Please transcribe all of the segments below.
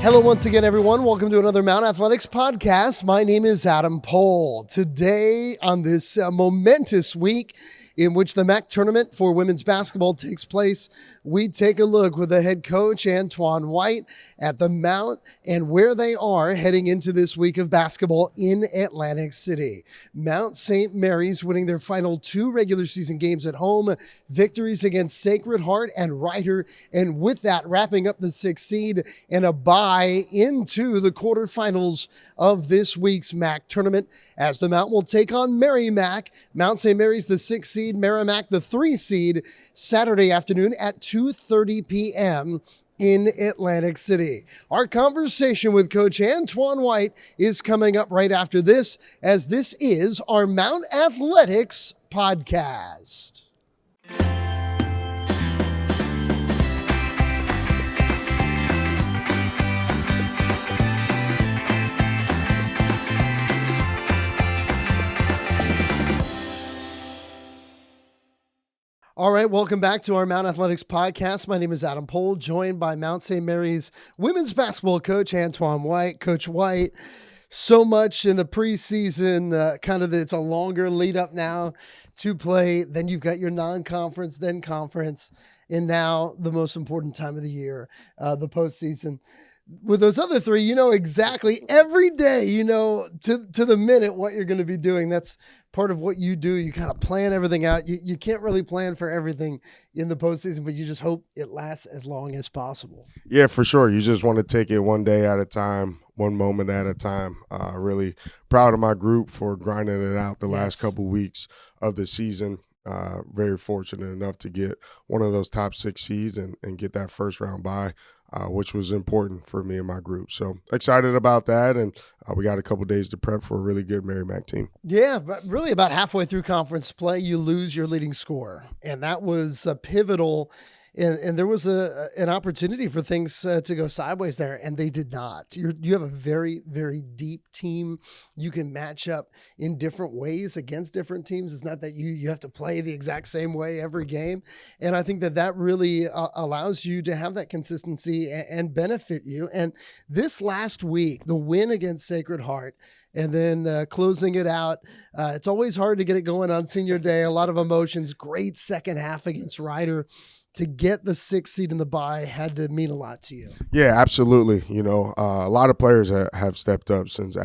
Hello once again, everyone. Welcome to another Mount Athletics podcast. My name is Adam Pohl. Today, on this momentous week in which the MAAC tournament for women's basketball takes place, we take a look with the head coach, Antoine White, at the Mount and where they are heading into this week of basketball in Atlantic City. Mount St. Mary's winning their final two regular season games at home, victories against Sacred Heart and Rider, and with that, wrapping up the 6th seed and a bye into the quarterfinals of this week's MAAC tournament, as the Mount will take on Merrimack. Mount St. Mary's the 6th seed, Merrimack the 3 seed, Saturday afternoon at 2:30 p.m. in Atlantic City. Our conversation with Coach Antoine White is coming up right after this, as this is our Mount Athletics podcast. All right, welcome back to our Mount Athletics podcast. My name is Adam Pohl, joined by Mount St. Mary's women's basketball coach, Antoine White. Coach White, so much in the preseason, it's a longer lead up now to play. Then you've got your non-conference, then conference, and now the most important time of the year, the postseason. With those other three, you know exactly every day, you know, to the minute what you're going to be doing. That's part of what you do. You kind of plan everything out. You can't really plan for everything in the postseason, but you just hope it lasts as long as possible. Yeah, for sure. You just want to take it one day at a time, one moment at a time. Really proud of my group for grinding it out the last couple weeks of the season. Very fortunate enough to get one of those top 6 seeds and get that first round bye, which was important for me and my group. So excited about that, and we got a couple days to prep for a really good Merrimack team. Yeah, but really about halfway through conference play, you lose your leading scorer, and that was pivotal. And there was an opportunity for things to go sideways there, and they did not. You have a very, very deep team. You can match up in different ways against different teams. It's not that you have to play the exact same way every game. And I think that really allows you to have that consistency and benefit you. And this last week, the win against Sacred Heart, and then closing it out. It's always hard to get it going on senior day. A lot of emotions. Great second half against Rider. To get the 6th seed in the bye had to mean a lot to you. Yeah, absolutely. You know, a lot of players have stepped up since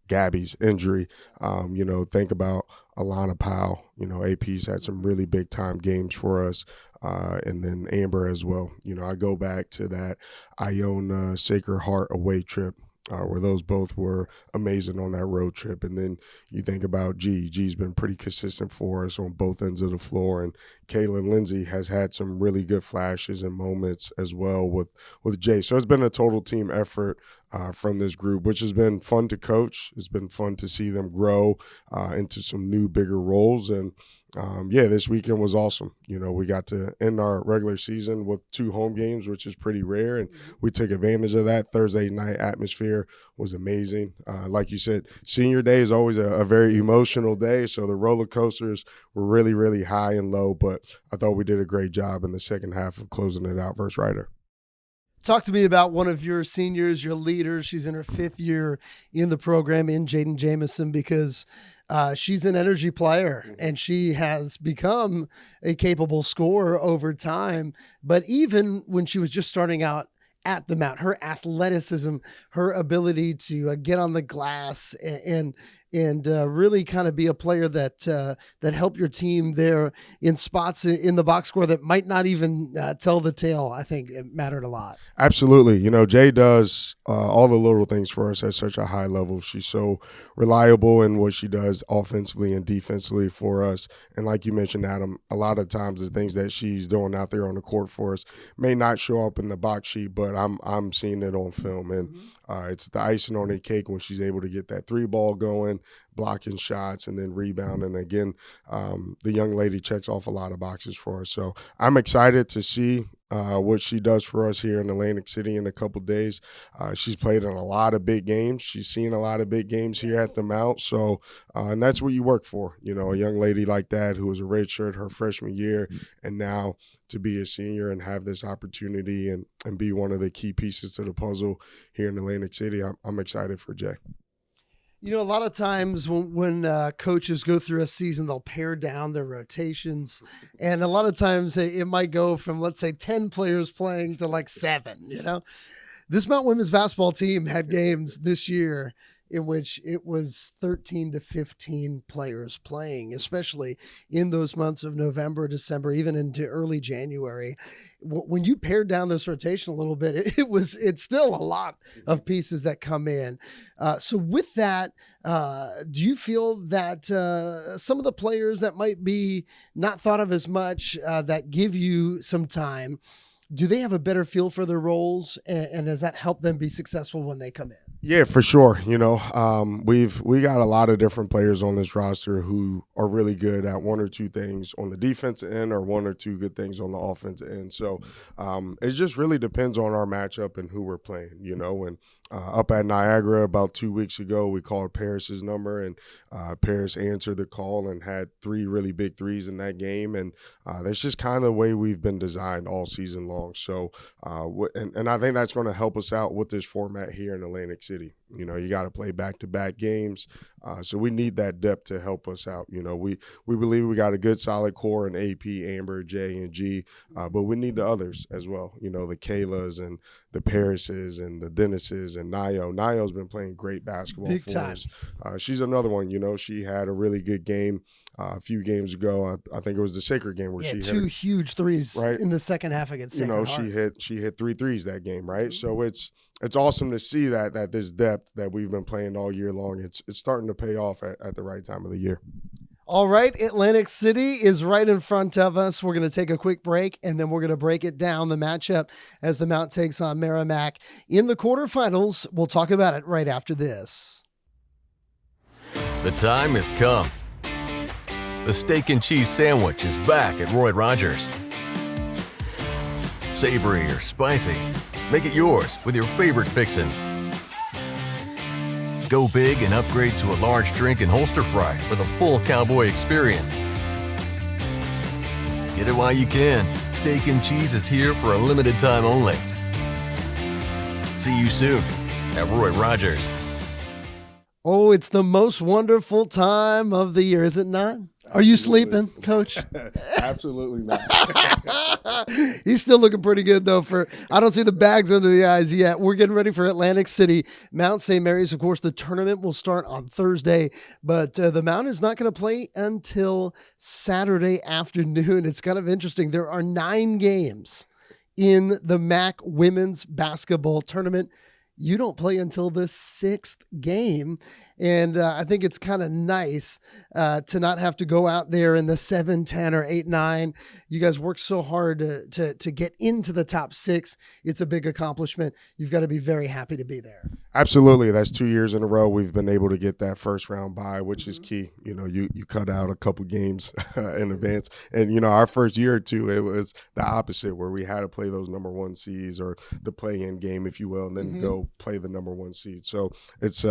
Gabby's injury. Think about Alana Powell. You know, AP's had some really big time games for us. And then Amber as well. You know, I go back to that Iona Sacred Heart away trip, where those both were amazing on that road trip. And then you think about G. G's been pretty consistent for us on both ends of the floor. And Kaylin Lindsay has had some really good flashes and moments as well with Jay. So it's been a total team effort from this group, which has been fun to coach. It's been fun to see them grow into some new, bigger roles. And this weekend was awesome. You know, we got to end our regular season with 2 home games, which is pretty rare, and we took advantage of that. Thursday night atmosphere was amazing. Like you said, senior day is always a very emotional day, so the roller coasters were really, really high and low, but I thought we did a great job in the second half of closing it out versus Rider. Talk to me about one of your seniors, your leaders. She's in her 5th year in the program, in Jaden Jamison, because she's an energy player and she has become a capable scorer over time. But even when she was just starting out at the Mount, her athleticism, her ability to get on the glass and really kind of be a player that helped your team there in spots in the box score that might not even tell the tale. I think it mattered a lot. Absolutely. You know, Jay does all the little things for us at such a high level. She's so reliable in what she does offensively and defensively for us. And like you mentioned, Adam, a lot of times the things that she's doing out there on the court for us may not show up in the box sheet, but I'm seeing it on film. And it's the icing on the cake when she's able to get that 3 ball going, blocking shots, and then rebounding. Again, the young lady checks off a lot of boxes for us. So I'm excited to see what she does for us here in Atlantic City in a couple days. She's played in a lot of big games. She's seen a lot of big games here at the Mount. So, and that's what you work for, a young lady like that who was a redshirt her freshman year, and now to be a senior and have this opportunity and be one of the key pieces to the puzzle here in Atlantic City. I'm excited for Jay. A lot of times when coaches go through a season, they'll pare down their rotations. And a lot of times it might go from, let's say, 10 players playing to like 7, This Mount women's basketball team had games this year in which it was 13 to 15 players playing, especially in those months of November, December, even into early January. When you pared down this rotation a little bit, it's still a lot of pieces that come in. So with that, do you feel that some of the players that might be not thought of as much that give you some time, do they have a better feel for their roles, and does that help them be successful when they come in? Yeah, for sure. We got a lot of different players on this roster who are really good at one or two things on the defensive end or one or two good things on the offensive end. So it just really depends on our matchup and who we're playing, And up at Niagara about 2 weeks ago, we called Paris's number, and Paris answered the call and had 3 really big threes in that game. And that's just kind of the way we've been designed all season long. So, and I think that's going to help us out with this format here in Atlantic City. You got to play back-to-back games. So we need that depth to help us out. We believe we got a good solid core in AP, Amber, J, and G, but we need the others as well. The Kaylas and the Parises and the Dennises and Nayo. Nayo's been playing great basketball Big for time. us. She's another one. She had a really good game a few games ago. I think it was the Sacred game where she hit 2 huge threes right in the second half against Sacred Heart. she hit 3 threes that game, right? So it's awesome to see that this depth that we've been playing all year long, it's starting to pay off at the right time of the year. All right, Atlantic City is right in front of us. We're going to take a quick break, and then we're going to break it down, the matchup as the Mount takes on Merrimack in the quarterfinals. We'll talk about it right after this. The time has come. The steak and cheese sandwich is back at Roy Rogers. Savory or spicy, make it yours with your favorite fixins. Go big and upgrade to a large drink and holster fry for the full cowboy experience. Get it while you can. Steak and cheese is here for a limited time only. See you soon at Roy Rogers. Oh, it's the most wonderful time of the year, is it not? Are you sleeping, Coach? Absolutely not. He's still looking pretty good, though. I don't see the bags under the eyes yet. We're getting ready for Atlantic City. Mount St. Mary's, of course, the tournament will start on Thursday, but the Mount is not going to play until Saturday afternoon. It's kind of interesting. There are 9 games in the MAAC women's basketball tournament. You don't play until the 6th game. And I think it's kind of nice to not have to go out there in the 7, 10, or 8, 9. You guys work so hard to get into the top 6. It's a big accomplishment. You've got to be very happy to be there. Absolutely. That's 2 years in a row we've been able to get that first round bye, which is key. You cut out a couple games in advance. And, our first year or two, it was the opposite, where we had to play those number 1 seeds or the play-in game, if you will, and then go play the number 1 seed. So it's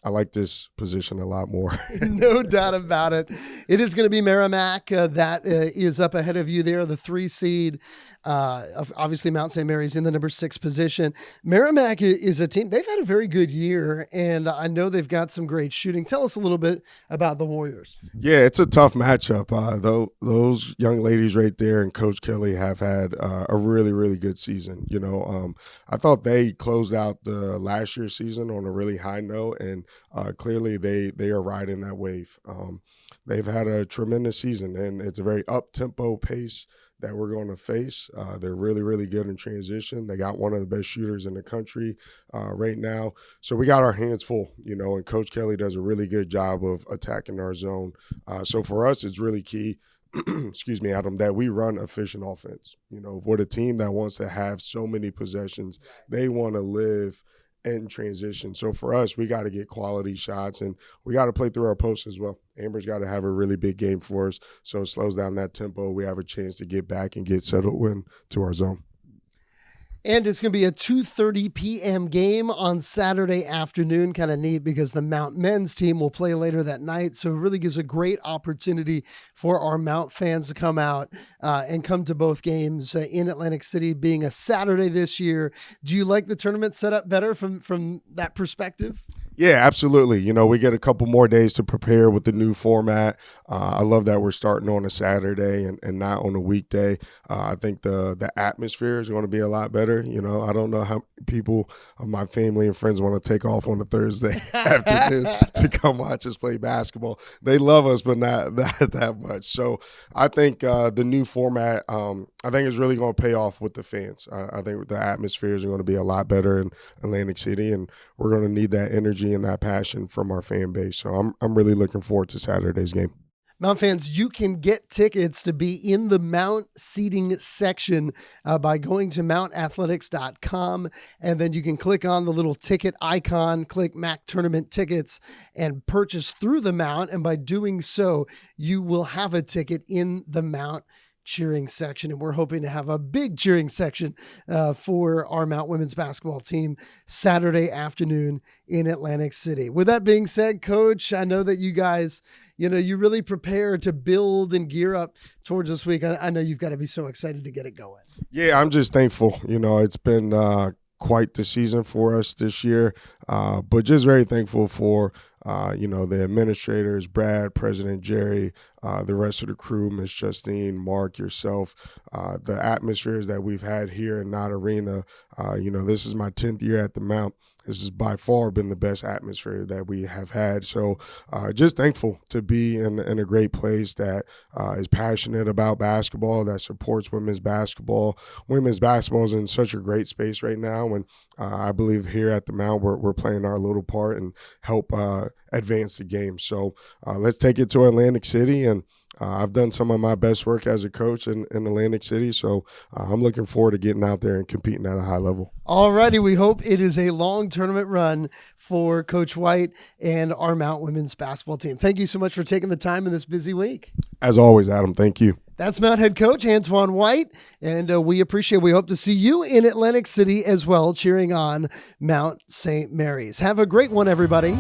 I like this position a lot more. No doubt about it. It is going to be Merrimack that is up ahead of you there, the 3 seed. Obviously, Mount St. Mary's in the number 6 position. Merrimack is a team. They've had a very good year, and I know they've got some great shooting. Tell us a little bit about the Warriors. Yeah, it's a tough matchup. Though those young ladies right there and Coach Kelly have had a really, really good season. I thought they closed out the last year's season on a really high note, and clearly they are riding that wave. They've had a tremendous season, and it's a very up-tempo pace that we're going to face. They're really, really good in transition. They got one of the best shooters in the country right now. So we got our hands full, and Coach Kelly does a really good job of attacking our zone. So for us, it's really key, excuse me, Adam, that we run efficient offense. With a team that wants to have so many possessions, they want to live in transition. So for us, we got to get quality shots, and we got to play through our posts as well. Amber's got to have a really big game for us, so it slows down that tempo. We have a chance to get back and get settled into our zone. And it's going to be a 2:30 p.m. game on Saturday afternoon. Kind of neat because the Mount men's team will play later that night. So it really gives a great opportunity for our Mount fans to come out and come to both games in Atlantic City, being a Saturday this year. Do you like the tournament set up better from that perspective? Yeah, absolutely. You know, we get a couple more days to prepare with the new format. I love that we're starting on a Saturday and not on a weekday. I think the atmosphere is going to be a lot better. You know, I don't know how people of my family and friends want to take off on a Thursday afternoon to come watch us play basketball. They love us, but not that much. So I think the new format, I think is really going to pay off with the fans. I think the atmospheres are going to be a lot better in Atlantic City, and we're going to need that energy and that passion from our fan base. So I'm really looking forward to Saturday's game. Mount fans, you can get tickets to be in the Mount seating section by going to mountathletics.com, and then you can click on the little ticket icon, click MAAC Tournament Tickets, and purchase through the Mount. And by doing so, you will have a ticket in the Mount cheering section, and we're hoping to have a big cheering section for our Mount women's basketball team Saturday afternoon in Atlantic City. With that being said, Coach, I know that you guys, you really prepare to build and gear up towards this week. I know you've got to be so excited to get it going. Yeah, I'm just thankful. It's been quite the season for us this year, but just very thankful for the administrators, Brad, President Jerry, the rest of the crew, Miss Justine, Mark, yourself, the atmospheres that we've had here in Knott Arena. This is my 10th year at the Mount. This has by far been the best atmosphere that we have had. So just thankful to be in a great place that is passionate about basketball, that supports women's basketball. Women's basketball is in such a great space right now. And I believe here at the Mount, we're playing our little part and help advance the game. So let's take it to Atlantic City. And I've done some of my best work as a coach in Atlantic City. So I'm looking forward to getting out there and competing at a high level. All righty. We hope it is a long tournament run for Coach White and our Mount women's basketball team. Thank you so much for taking the time in this busy week. As always, Adam, thank you. That's Mount head coach Antoine White, and we hope to see you in Atlantic City as well, cheering on Mount St. Mary's. Have a great one, everybody.